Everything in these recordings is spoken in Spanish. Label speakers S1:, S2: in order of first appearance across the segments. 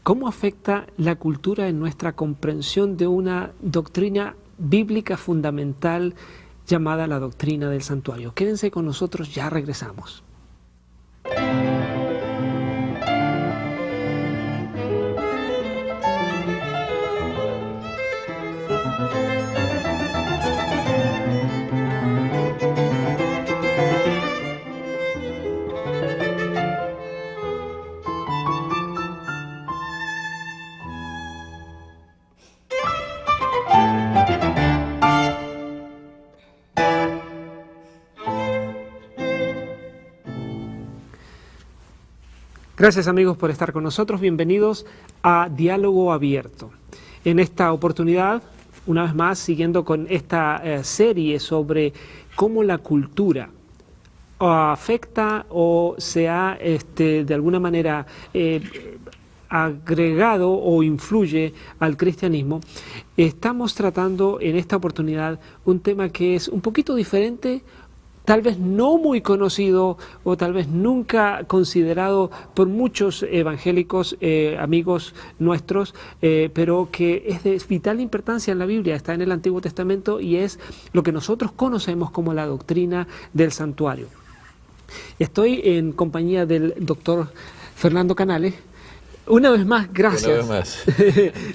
S1: ¿Cómo afecta la cultura en nuestra comprensión de una doctrina bíblica fundamental llamada la doctrina del santuario? Quédense con nosotros, ya regresamos. Gracias amigos por estar con nosotros, bienvenidos a Diálogo Abierto. En esta oportunidad, una vez más, siguiendo con esta serie sobre cómo la cultura afecta o se ha de alguna manera agregado o influye al cristianismo, estamos tratando en esta oportunidad un tema que es un poquito diferente, tal vez no muy conocido o tal vez nunca considerado por muchos evangélicos, amigos nuestros, pero que es de vital importancia en la Biblia, está en el Antiguo Testamento y es lo que nosotros conocemos como la doctrina del santuario. Estoy en compañía del doctor Fernando Canales. Una vez más, gracias.
S2: Una vez más.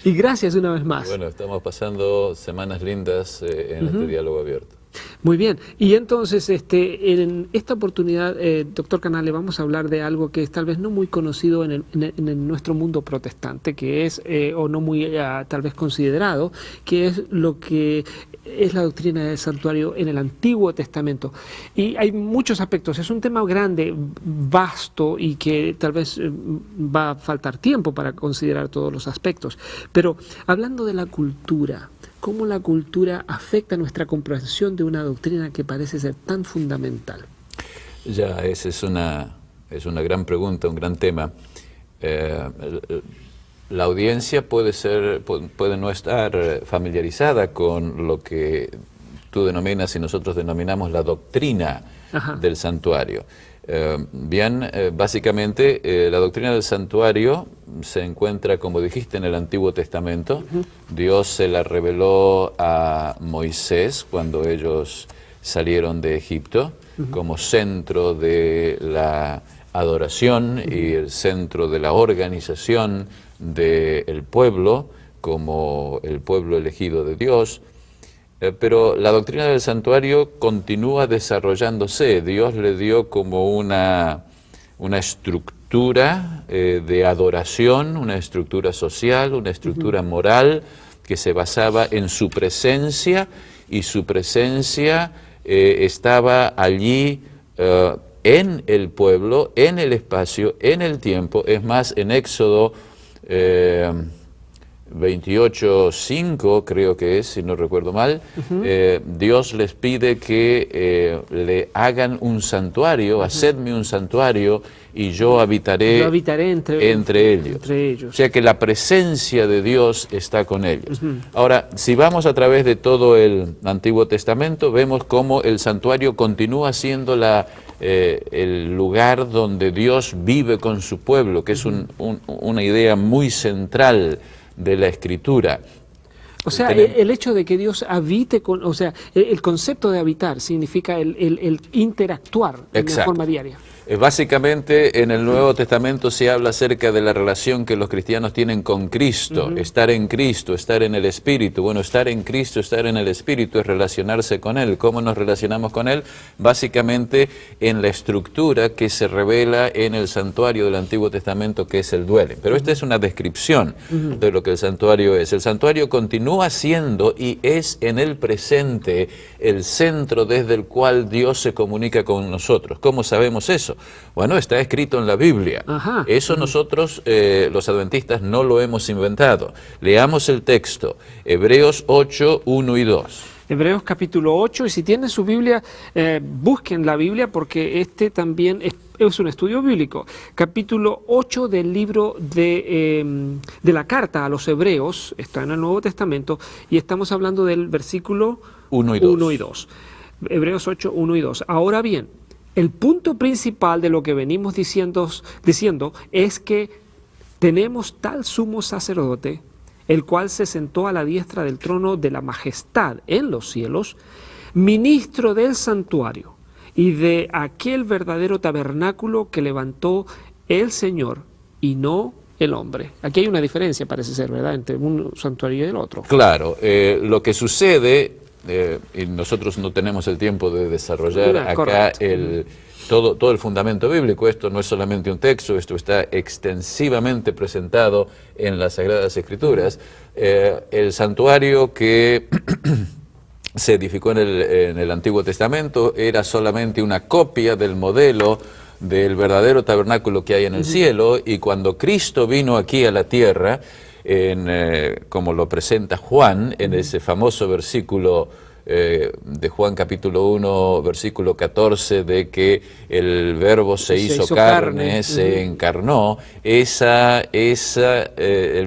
S1: Y gracias una vez más.
S2: Bueno, estamos pasando semanas lindas en este diálogo abierto.
S1: Muy bien, y entonces en esta oportunidad, doctor Canales, vamos a hablar de algo que es tal vez no muy conocido en nuestro mundo protestante, que es, o no muy tal vez considerado, que es lo que es la doctrina del santuario en el Antiguo Testamento. Y hay muchos aspectos, es un tema grande, vasto, y que tal vez va a faltar tiempo para considerar todos los aspectos. Pero hablando de la cultura, ¿cómo la cultura afecta nuestra comprensión de una doctrina que parece ser tan fundamental?
S2: Ya, esa es una gran pregunta, un gran tema. La audiencia puede no estar familiarizada con lo que tú denominas y nosotros denominamos la doctrina del santuario. Básicamente la doctrina del santuario se encuentra, como dijiste, en el Antiguo Testamento. Dios se la reveló a Moisés cuando ellos salieron de Egipto como centro de la adoración y el centro de la organización del pueblo, como el pueblo elegido de Dios. Pero la doctrina del santuario continúa desarrollándose. Dios le dio como una estructura de adoración, una estructura social, una estructura moral que se basaba en su presencia, y su presencia estaba allí en el pueblo, en el espacio, en el tiempo. Es más, en Éxodo 28:5 creo que es, si no recuerdo mal, Dios les pide que le hagan un santuario, hacedme un santuario y yo habitaré entre ellos. O sea que la presencia de Dios está con ellos. Ahora, si vamos a través de todo el Antiguo Testamento, vemos cómo el santuario continúa siendo el lugar donde Dios vive con su pueblo, que es una idea muy central de la Escritura.
S1: O sea, el hecho de que Dios habite o sea, el concepto de habitar significa el interactuar de forma diaria.
S2: Básicamente en el Nuevo Testamento se habla acerca de la relación que los cristianos tienen con Cristo, estar en Cristo, estar en el Espíritu. Bueno, estar en Cristo, estar en el Espíritu es relacionarse con Él. ¿Cómo nos relacionamos con Él? Básicamente en la estructura que se revela en el santuario del Antiguo Testamento, que es el dwelling. Pero esta es una descripción de lo que el santuario es. El santuario continúa siendo y es en el presente el centro desde el cual Dios se comunica con nosotros. ¿Cómo sabemos eso? Bueno, está escrito en la Biblia. Eso nosotros, los adventistas, no lo hemos inventado. Leamos el texto, Hebreos 8, 1 y 2.
S1: Hebreos capítulo 8, y si tienen su Biblia, busquen la Biblia porque también es un estudio bíblico. Capítulo 8 del libro de la carta a los Hebreos, está en el Nuevo Testamento, y estamos hablando del versículo 1 y 2. Hebreos 8, 1 y 2. Ahora bien, el punto principal de lo que venimos diciendo es que tenemos tal sumo sacerdote, el cual se sentó a la diestra del trono de la majestad en los cielos, ministro del santuario y de aquel verdadero tabernáculo que levantó el Señor y no el hombre. Aquí hay una diferencia, parece ser, ¿verdad?, entre un santuario y el otro.
S2: Claro, lo que sucede, y nosotros no tenemos el tiempo de desarrollar acá todo el fundamento bíblico. Esto no es solamente un texto, esto está extensivamente presentado en las Sagradas Escrituras. El santuario que se edificó en el Antiguo Testamento era solamente una copia del modelo del verdadero tabernáculo que hay en el cielo, y cuando Cristo vino aquí a la tierra, como lo presenta Juan en ese famoso versículo de Juan capítulo 1, versículo 14, de que el verbo se hizo carne, se encarnó, el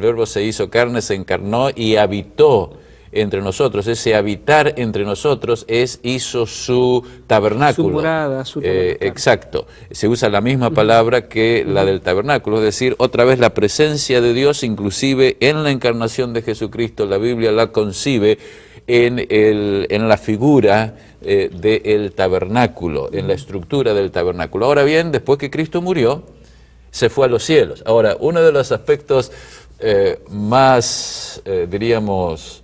S2: verbo se hizo carne, se encarnó y habitó entre nosotros. Ese habitar entre nosotros hizo su tabernáculo.
S1: Su morada, su tabernáculo.
S2: Exacto. Se usa la misma palabra que la del tabernáculo, es decir, otra vez la presencia de Dios, inclusive en la encarnación de Jesucristo. La Biblia la concibe en la figura del tabernáculo, en la estructura del tabernáculo. Ahora bien, después que Cristo murió, se fue a los cielos. Ahora, uno de los aspectos más, diríamos,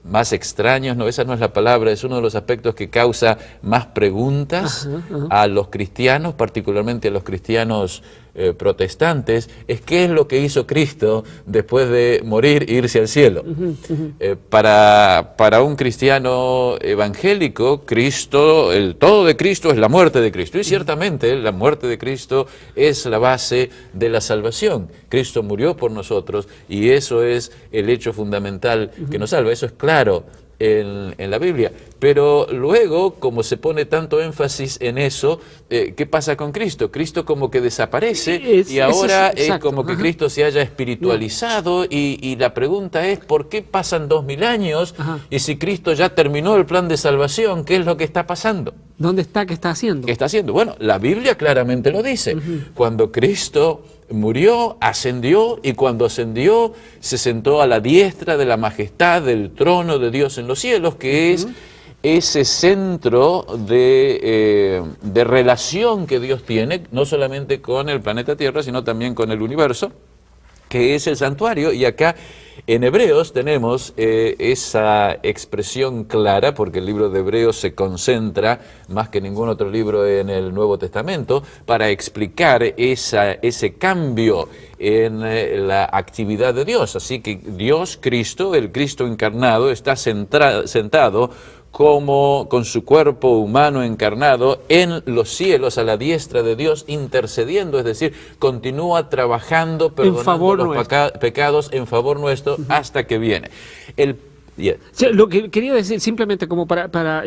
S2: más extraños, no, esa no es la palabra, es uno de los aspectos que causa más preguntas a los cristianos, particularmente a los cristianos protestantes, es qué es lo que hizo Cristo después de morir e irse al cielo. Para un cristiano evangélico, Cristo, el todo de Cristo es la muerte de Cristo, y ciertamente la muerte de Cristo es la base de la salvación. Cristo murió por nosotros y eso es el hecho fundamental que nos salva. Eso es claro en la Biblia. Pero luego, como se pone tanto énfasis en eso, ¿qué pasa con Cristo? Cristo como que desaparece y ahora es como que Cristo se haya espiritualizado y la pregunta es, ¿por qué pasan 2000 años? Y si Cristo ya terminó el plan de salvación, ¿qué es lo que está pasando?
S1: ¿Dónde está? ¿Qué está haciendo?
S2: ¿Qué está haciendo? Bueno, la Biblia claramente lo dice. Cuando Cristo murió, ascendió, y cuando ascendió se sentó a la diestra de la majestad del trono de Dios en los cielos, que es ese centro de relación que Dios tiene, no solamente con el planeta Tierra, sino también con el universo, que es el santuario. Y acá en Hebreos tenemos esa expresión clara, porque el libro de Hebreos se concentra más que ningún otro libro en el Nuevo Testamento para explicar ese cambio en la actividad de Dios. Así que Dios, Cristo, el Cristo encarnado, está sentado con su cuerpo humano encarnado en los cielos a la diestra de Dios, intercediendo, es decir, continúa trabajando, perdonando los pecados en favor nuestro hasta que viene.
S1: Sí, lo que quería decir, simplemente como para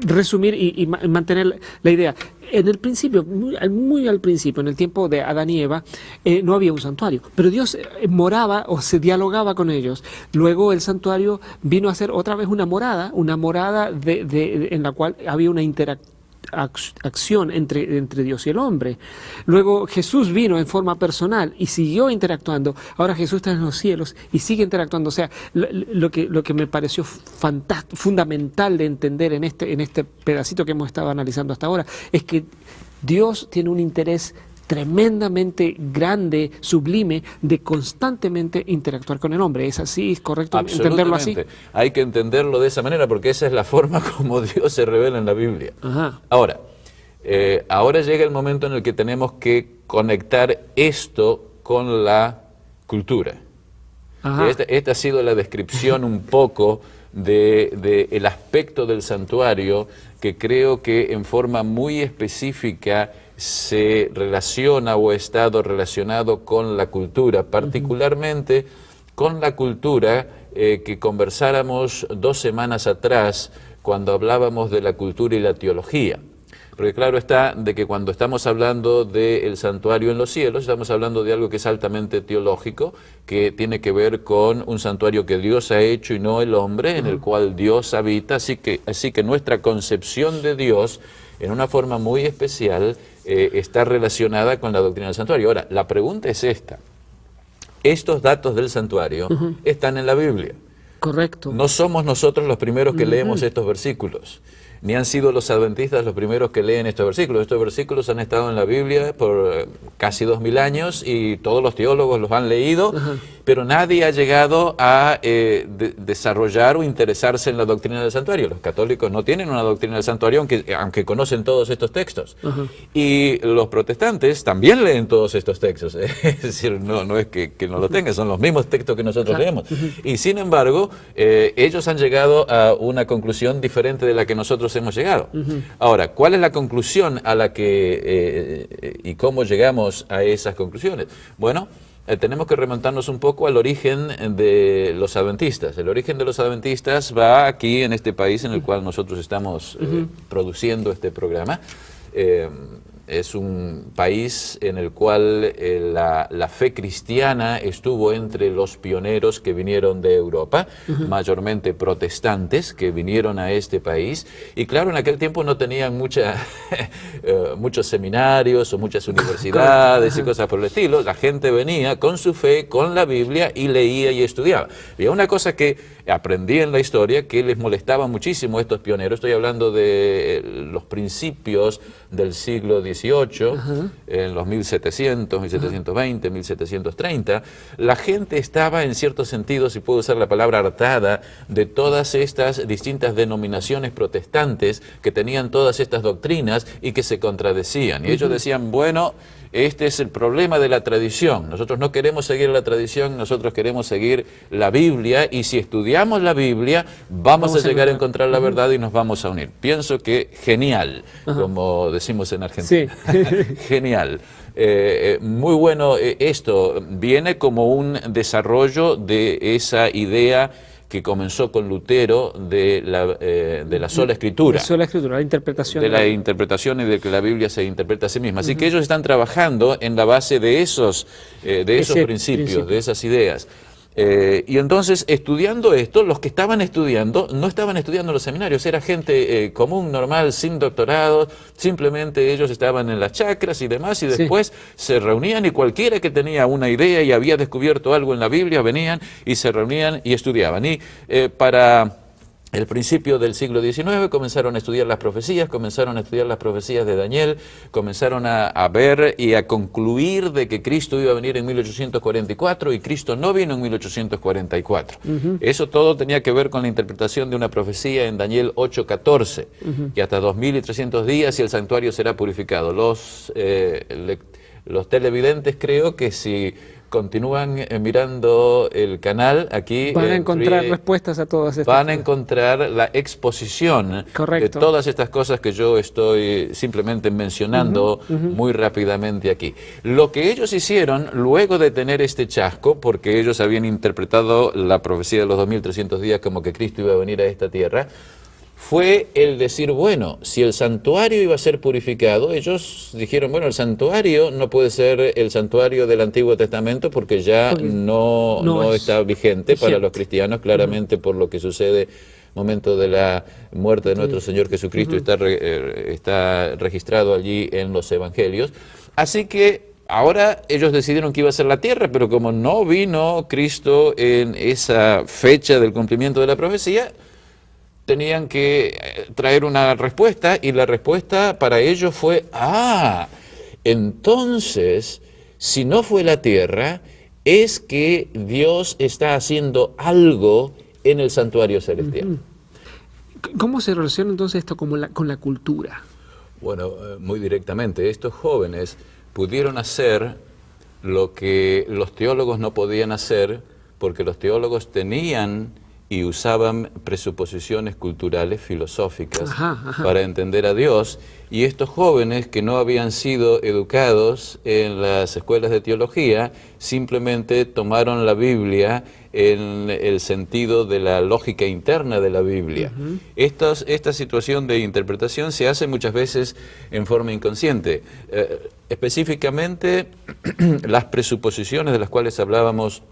S1: resumir y mantener la idea. En el principio, muy al principio, en el tiempo de Adán y Eva, no había un santuario, pero Dios moraba o se dialogaba con ellos. Luego el santuario vino a ser otra vez una morada en la cual había una acción entre Dios y el hombre. Luego Jesús vino en forma personal y siguió interactuando. Ahora Jesús está en los cielos y sigue interactuando. O sea, lo que me pareció fundamental de entender en este pedacito que hemos estado analizando hasta ahora es que Dios tiene un interés tremendamente grande, sublime, de constantemente interactuar con el hombre. ¿Es así? ¿Es correcto entenderlo así?
S2: Hay que entenderlo de esa manera porque esa es la forma como Dios se revela en la Biblia. Ahora llega el momento en el que tenemos que conectar esto con la cultura. Esta ha sido la descripción un poco del aspecto del santuario que creo que en forma muy específica se relaciona o ha estado relacionado con la cultura, particularmente con la cultura que conversáramos 2 semanas atrás cuando hablábamos de la cultura y la teología. Porque claro está de que cuando estamos hablando del santuario en los cielos, estamos hablando de algo que es altamente teológico, que tiene que ver con un santuario que Dios ha hecho y no el hombre, en el cual Dios habita, así que nuestra concepción de Dios, en una forma muy especial, está relacionada con la doctrina del santuario. Ahora, la pregunta es esta. Estos datos del santuario están en la Biblia.
S1: Correcto.
S2: No somos nosotros los primeros que leemos estos versículos, ni han sido los adventistas los primeros que leen estos versículos. Estos versículos han estado en la Biblia por casi 2000 años y todos los teólogos los han leído, pero nadie ha llegado a desarrollar o interesarse en la doctrina del santuario. Los católicos no tienen una doctrina del santuario, aunque conocen todos estos textos. Y los protestantes también leen todos estos textos. Es decir, no es que no lo tengan, son los mismos textos que nosotros leemos. Y sin embargo, ellos han llegado a una conclusión diferente de la que nosotros hemos llegado. Ahora, ¿cuál es la conclusión a la que y cómo llegamos a esas conclusiones? Bueno, tenemos que remontarnos un poco al origen de los adventistas. El origen de los adventistas va aquí en este país en el cual nosotros estamos produciendo este programa. Es un país en el cual la fe cristiana estuvo entre los pioneros que vinieron de Europa, mayormente protestantes que vinieron a este país. Y claro, en aquel tiempo no tenían muchos seminarios o muchas universidades y cosas por el estilo. La gente venía con su fe, con la Biblia, y leía y estudiaba. Y una cosa que aprendí en la historia que les molestaba muchísimo a estos pioneros, estoy hablando de los principios del siglo XVIII, en los 1700, 1720, 1730, la gente estaba en cierto sentido, si puedo usar la palabra, hartada de todas estas distintas denominaciones protestantes que tenían todas estas doctrinas y que se contradecían. Y ellos decían, bueno, este es el problema de la tradición. Nosotros no queremos seguir la tradición, nosotros queremos seguir la Biblia, y si estudiamos la Biblia, vamos a llegar a encontrar la verdad y nos vamos a unir. Pienso que genial, como decimos en Argentina. Sí. Genial. Muy bueno. Esto viene como un desarrollo de esa idea que comenzó con Lutero de la sola escritura. La
S1: sola escritura, la interpretación.
S2: De la interpretación y de que la Biblia se interpreta a sí misma. Así que ellos están trabajando en la base de esos principios, de esas ideas. Y entonces, estudiando esto, los que estaban estudiando, no estaban estudiando en los seminarios, era gente común, normal, sin doctorado, simplemente ellos estaban en las chacras y demás, y después se reunían, y cualquiera que tenía una idea y había descubierto algo en la Biblia, venían y se reunían y estudiaban. Y para el principio del siglo XIX comenzaron a estudiar las profecías, de Daniel, comenzaron a ver y a concluir de que Cristo iba a venir en 1844, y Cristo no vino en 1844. Eso todo tenía que ver con la interpretación de una profecía en Daniel 8:14, que hasta 2300 días y el santuario será purificado. Los televidentes, creo que si continúan mirando el canal aquí,
S1: van a encontrar respuestas a todas estas
S2: van a encontrar la exposición de todas estas cosas que yo estoy simplemente mencionando muy rápidamente aquí. Lo que ellos hicieron luego de tener este chasco, porque ellos habían interpretado la profecía de los 2300 días como que Cristo iba a venir a esta tierra, fue el decir, bueno, si el santuario iba a ser purificado, ellos dijeron, bueno, el santuario no puede ser el santuario del Antiguo Testamento porque ya no está vigente para los cristianos, claramente por lo que sucede momento de la muerte de nuestro Señor Jesucristo, está registrado allí en los Evangelios. Así que ahora ellos decidieron que iba a ser la tierra, pero como no vino Cristo en esa fecha del cumplimiento de la profecía, tenían que traer una respuesta, y la respuesta para ellos fue, entonces, si no fue la tierra, es que Dios está haciendo algo en el santuario celestial.
S1: ¿Cómo se relaciona entonces esto con la cultura?
S2: Bueno, muy directamente, estos jóvenes pudieron hacer lo que los teólogos no podían hacer, porque los teólogos tenían y usaban presuposiciones culturales, filosóficas, para entender a Dios, y estos jóvenes que no habían sido educados en las escuelas de teología, simplemente tomaron la Biblia en el sentido de la lógica interna de la Biblia. Esta situación de interpretación se hace muchas veces en forma inconsciente. Específicamente, las presuposiciones de las cuales hablábamos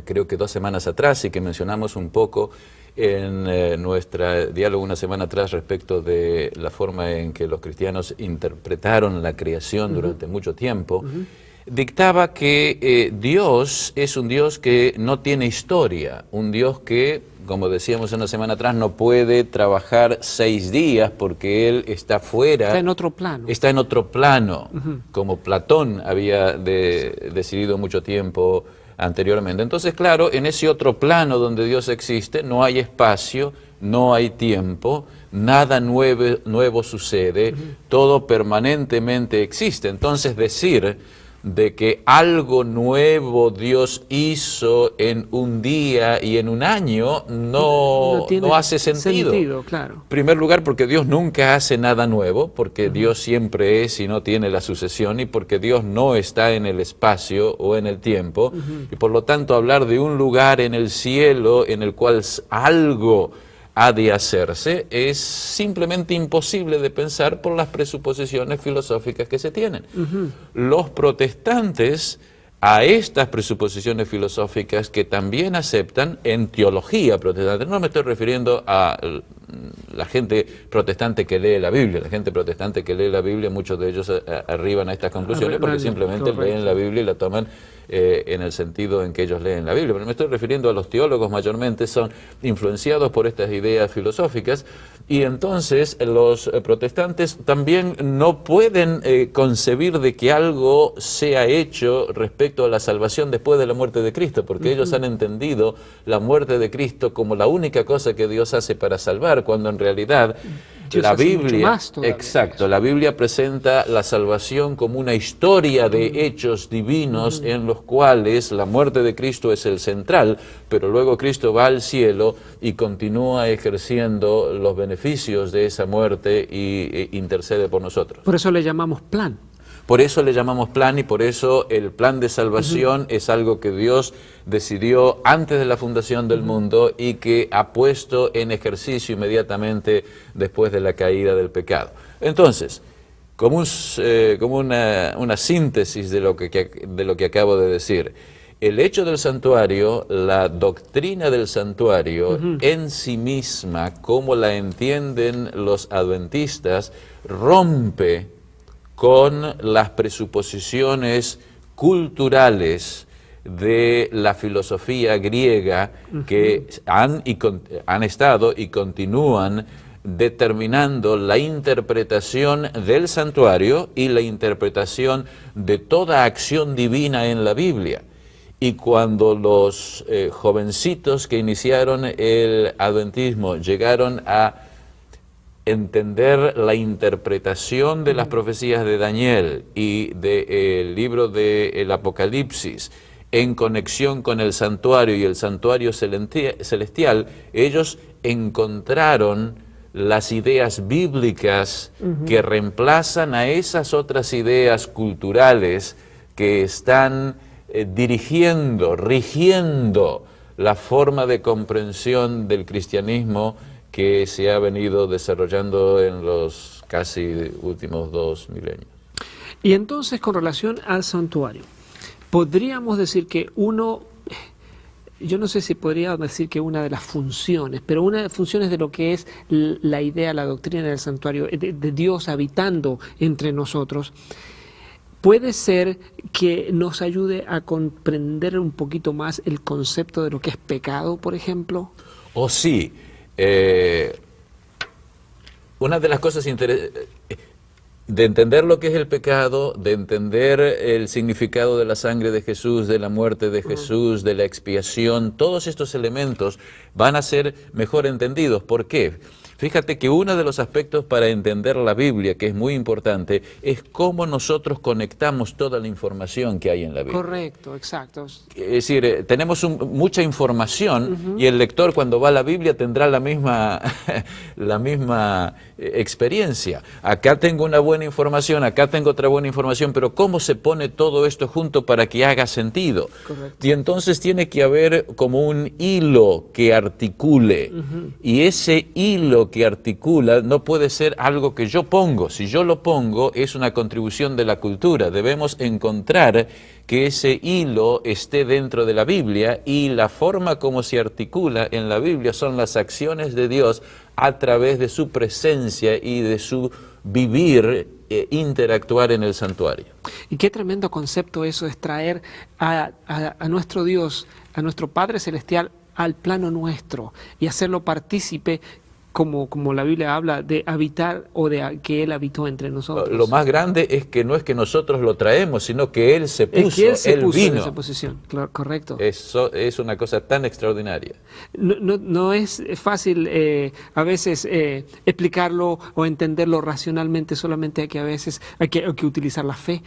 S2: creo que 2 semanas atrás, y que mencionamos un poco en nuestro diálogo una semana atrás respecto de la forma en que los cristianos interpretaron la creación durante mucho tiempo, dictaba que Dios es un Dios que no tiene historia, un Dios que, como decíamos una semana atrás, no puede trabajar 6 días porque Él está fuera.
S1: Está en otro plano.
S2: Está en otro plano, como Platón había decidido mucho tiempo anteriormente. Entonces, claro, en ese otro plano donde Dios existe, no hay espacio, no hay tiempo, nada nuevo sucede, todo permanentemente existe. Entonces, decir de que algo nuevo Dios hizo en un día y en un año no hace sentido.
S1: Claro.
S2: En primer lugar, porque Dios nunca hace nada nuevo, porque Dios siempre es y no tiene la sucesión, y porque Dios no está en el espacio o en el tiempo, y por lo tanto hablar de un lugar en el cielo en el cual algo ha de hacerse es simplemente imposible de pensar por las presuposiciones filosóficas que se tienen. Los protestantes a estas presuposiciones filosóficas que también aceptan en teología protestante, no me estoy refiriendo a la gente protestante que lee la Biblia, muchos de ellos arriban a estas conclusiones porque simplemente leen la Biblia y la toman en el sentido en que ellos leen la Biblia, pero me estoy refiriendo a los teólogos, mayormente son influenciados por estas ideas filosóficas, y entonces los protestantes también no pueden concebir de que algo sea hecho respecto a la salvación después de la muerte de Cristo, porque ellos han entendido la muerte de Cristo como la única cosa que Dios hace para salvar, cuando en realidad
S1: Dios
S2: la
S1: hace mucho
S2: Biblia,
S1: más todavía.
S2: exacto, la Biblia presenta la salvación como una historia de hechos divinos en los cuales la muerte de Cristo es el central, pero luego Cristo va al cielo y continúa ejerciendo los beneficios de esa muerte y intercede por nosotros.
S1: Por eso le llamamos plan.
S2: Por eso le llamamos plan, y por eso el plan de salvación es algo que Dios decidió antes de la fundación del mundo y que ha puesto en ejercicio inmediatamente después de la caída del pecado. Entonces, como una síntesis de lo que acabo de decir, el hecho del santuario, la doctrina del santuario en sí misma, como la entienden los adventistas, rompe con las presuposiciones culturales de la filosofía griega que han estado y continúan determinando la interpretación del santuario y la interpretación de toda acción divina en la Biblia. Y cuando los jovencitos que iniciaron el adventismo llegaron a entender la interpretación de las profecías de Daniel y del libro del Apocalipsis en conexión con el santuario y el santuario celestial, ellos encontraron las ideas bíblicas que reemplazan a esas otras ideas culturales que están rigiendo la forma de comprensión del cristianismo que se ha venido desarrollando en los casi últimos 2 milenios.
S1: Y entonces, con relación al santuario, podríamos decir que yo no sé si podría decir que una de las funciones, pero una de las funciones de lo que es la idea, la doctrina del santuario, de Dios habitando entre nosotros, puede ser que nos ayude a comprender un poquito más el concepto de lo que es pecado, por ejemplo.
S2: Oh, sí. Una de las cosas de entender lo que es el pecado, de entender el significado de la sangre de Jesús, de la muerte de Jesús, de la expiación, todos estos elementos van a ser mejor entendidos. ¿Por qué? Fíjate que uno de los aspectos para entender la Biblia, que es muy importante, es cómo nosotros conectamos toda la información que hay en la Biblia.
S1: Correcto, exacto.
S2: Es decir, tenemos mucha información y el lector cuando va a la Biblia tendrá la misma experiencia. Acá tengo una buena información, acá tengo otra buena información, pero ¿cómo se pone todo esto junto para que haga sentido?
S1: Correcto.
S2: Y entonces tiene que haber como un hilo que articule, y ese hilo hilo que articula no puede ser algo que yo pongo. Si yo lo pongo, es una contribución de la cultura. Debemos encontrar que ese hilo esté dentro de la Biblia, y la forma como se articula en la Biblia son las acciones de Dios a través de su presencia y de su vivir, interactuar en el santuario.
S1: Y qué tremendo concepto eso, es traer a nuestro Dios, a nuestro Padre Celestial, al plano nuestro y hacerlo partícipe, como la Biblia habla, de habitar, o de que Él habitó entre nosotros.
S2: Lo más grande es que no es que nosotros lo traemos, sino que Él se puso, Él vino.
S1: En esa posición, claro, correcto.
S2: Eso es una cosa tan extraordinaria.
S1: No es fácil a veces explicarlo o entenderlo racionalmente, solamente hay que a veces hay que utilizar la fe.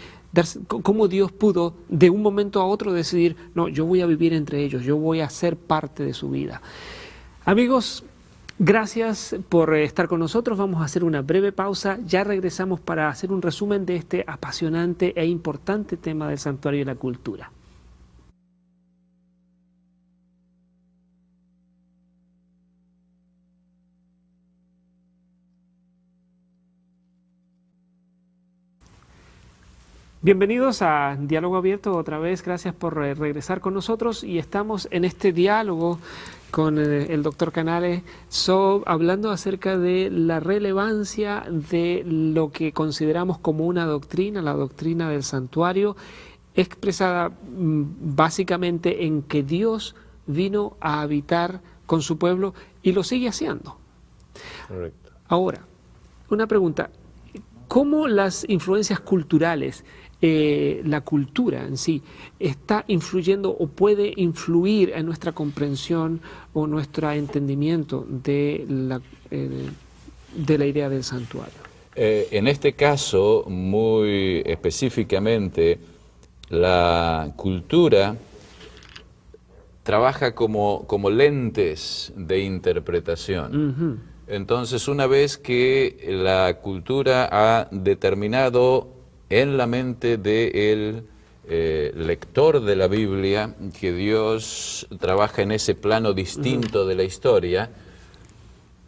S1: Cómo Dios pudo de un momento a otro decidir, no, yo voy a vivir entre ellos, yo voy a ser parte de su vida. Amigos, gracias por estar con nosotros. Vamos a hacer una breve pausa. Ya regresamos para hacer un resumen de este apasionante e importante tema del santuario y la cultura. Bienvenidos a Diálogo Abierto otra vez. Gracias por regresar con nosotros, y estamos en este diálogo con el doctor Canales, hablando acerca de la relevancia de lo que consideramos como una doctrina, la doctrina del santuario, expresada básicamente en que Dios vino a habitar con su pueblo y lo sigue haciendo.
S2: Correcto.
S1: Ahora, una pregunta: ¿cómo las influencias culturales, la cultura en sí, está influyendo o puede influir en nuestra comprensión o nuestro entendimiento de la idea del santuario?
S2: En este caso, muy específicamente, la cultura trabaja como lentes de interpretación. Entonces, una vez que la cultura ha determinado en la mente del lector de la Biblia que Dios trabaja en ese plano distinto de la historia,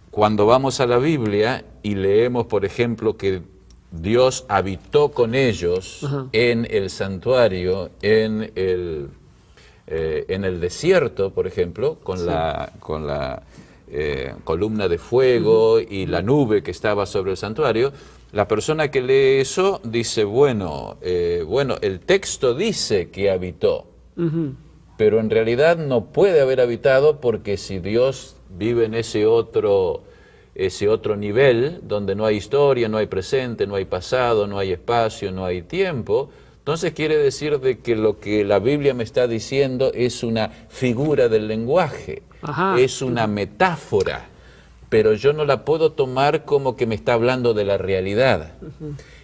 S2: cuando vamos a la Biblia y leemos, por ejemplo, que Dios habitó con ellos en el santuario, en el desierto, por ejemplo, con la columna de fuego y la nube que estaba sobre el santuario, la persona que lee eso dice, bueno, el texto dice que habitó, pero en realidad no puede haber habitado, porque si Dios vive en ese otro nivel, donde no hay historia, no hay presente, no hay pasado, no hay espacio, no hay tiempo, entonces quiere decir de que lo que la Biblia me está diciendo es una figura del lenguaje, es una metáfora, pero yo no la puedo tomar como que me está hablando de la realidad.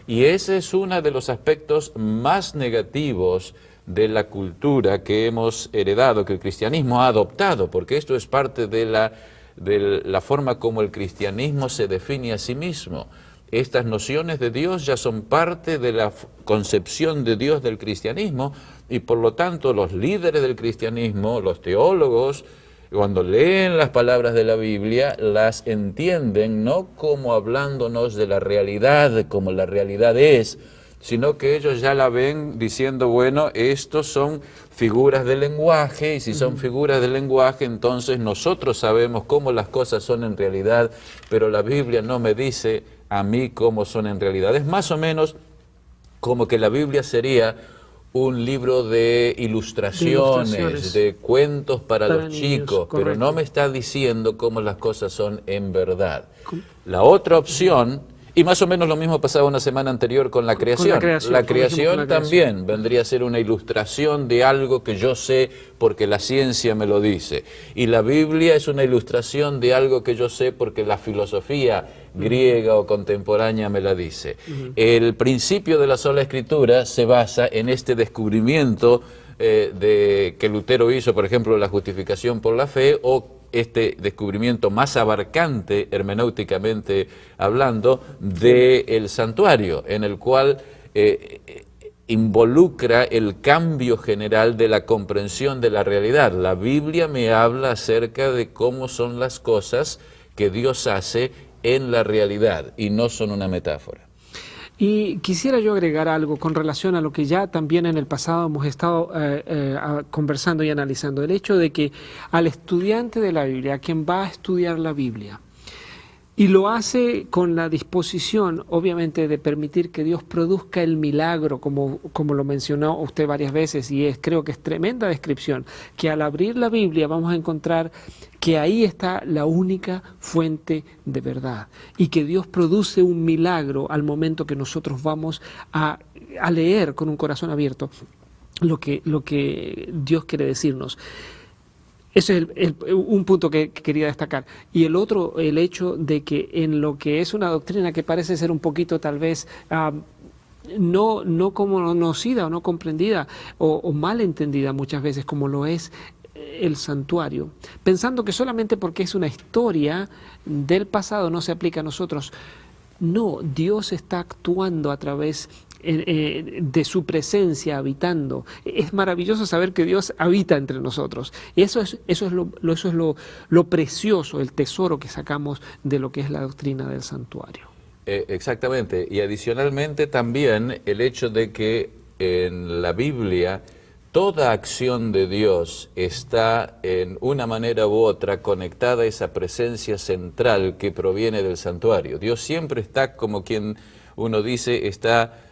S2: Y ese es uno de los aspectos más negativos de la cultura que hemos heredado, que el cristianismo ha adoptado, porque esto es parte de la forma como el cristianismo se define a sí mismo. Estas nociones de Dios ya son parte de la concepción de Dios del cristianismo, y por lo tanto los líderes del cristianismo, los teólogos, cuando leen las palabras de la Biblia, las entienden no como hablándonos de la realidad, como la realidad es, sino que ellos ya la ven diciendo, bueno, estos son figuras del lenguaje, y si son figuras del lenguaje, entonces nosotros sabemos cómo las cosas son en realidad, pero la Biblia no me dice a mí cómo son en realidad. Es más o menos como que la Biblia sería un libro de ilustraciones, de cuentos para los niños, chicos, correcto, pero no me está diciendo cómo las cosas son en verdad. La otra opción, y más o menos lo mismo pasaba una semana anterior con la creación. La creación también vendría a ser una ilustración de algo que yo sé porque la ciencia me lo dice. Y la Biblia es una ilustración de algo que yo sé porque la filosofía griega o contemporánea me la dice. El principio de la sola escritura se basa en este descubrimiento que Lutero hizo, por ejemplo, la justificación por la fe, o este descubrimiento más abarcante, hermenéuticamente hablando, del santuario, en el cual involucra el cambio general de la comprensión de la realidad. La Biblia me habla acerca de cómo son las cosas que Dios hace en la realidad y no son una metáfora.
S1: Y quisiera yo agregar algo con relación a lo que ya también en el pasado hemos estado conversando y analizando. El hecho de que al estudiante de la Biblia, a quien va a estudiar la Biblia, y lo hace con la disposición, obviamente, de permitir que Dios produzca el milagro, como lo mencionó usted varias veces, y creo que es tremenda descripción, que al abrir la Biblia vamos a encontrar que ahí está la única fuente de verdad, y que Dios produce un milagro al momento que nosotros vamos a leer con un corazón abierto lo que Dios quiere decirnos. Ese es un punto que quería destacar. Y el otro, el hecho de que en lo que es una doctrina que parece ser un poquito tal vez no conocida o no comprendida o mal entendida muchas veces como lo es el santuario, pensando que solamente porque es una historia del pasado no se aplica a nosotros. No, Dios está actuando a través de su presencia habitando. Es maravilloso saber que Dios habita entre nosotros. Eso es lo precioso, el tesoro que sacamos de lo que es la doctrina del santuario.
S2: Exactamente, y adicionalmente también el hecho de que en la Biblia toda acción de Dios está en una manera u otra conectada a esa presencia central que proviene del santuario. Dios siempre está, como quien uno dice, está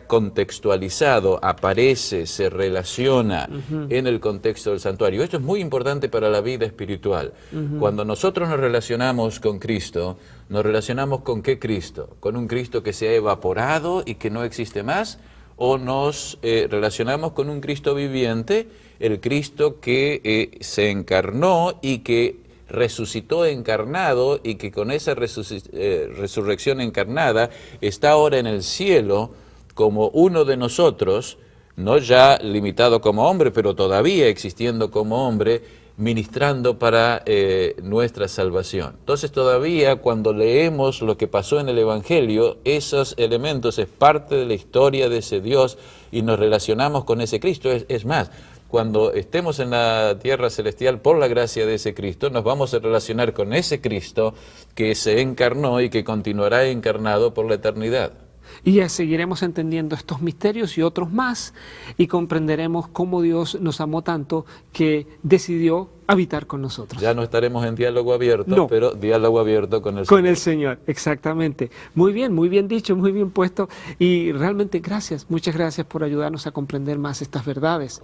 S2: contextualizado, aparece, se relaciona en el contexto del santuario. Esto es muy importante para la vida espiritual. Cuando nosotros nos relacionamos con Cristo, ¿nos relacionamos con qué Cristo? ¿Con un Cristo que se ha evaporado y que no existe más? ¿O nos relacionamos con un Cristo viviente, el Cristo que se encarnó y que resucitó encarnado y que con esa resurrección encarnada está ahora en el cielo como uno de nosotros, no ya limitado como hombre, pero todavía existiendo como hombre, ministrando para nuestra salvación? Entonces todavía cuando leemos lo que pasó en el Evangelio, esos elementos es parte de la historia de ese Dios y nos relacionamos con ese Cristo. Es más, cuando estemos en la tierra celestial por la gracia de ese Cristo, nos vamos a relacionar con ese Cristo que se encarnó y que continuará encarnado por la eternidad.
S1: Y ya seguiremos entendiendo estos misterios y otros más, y comprenderemos cómo Dios nos amó tanto que decidió habitar con nosotros.
S2: Ya no estaremos en diálogo abierto,
S1: no,
S2: pero diálogo abierto con el Señor.
S1: Con el Señor, exactamente. Muy bien dicho, muy bien puesto, y realmente gracias, muchas gracias por ayudarnos a comprender más estas verdades.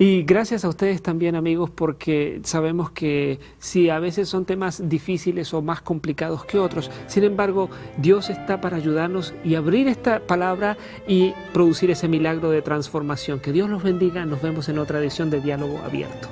S1: Y gracias a ustedes también, amigos, porque sabemos que sí, a veces son temas difíciles o más complicados que otros. Sin embargo, Dios está para ayudarnos y abrir esta palabra y producir ese milagro de transformación. Que Dios los bendiga. Nos vemos en otra edición de Diálogo Abierto.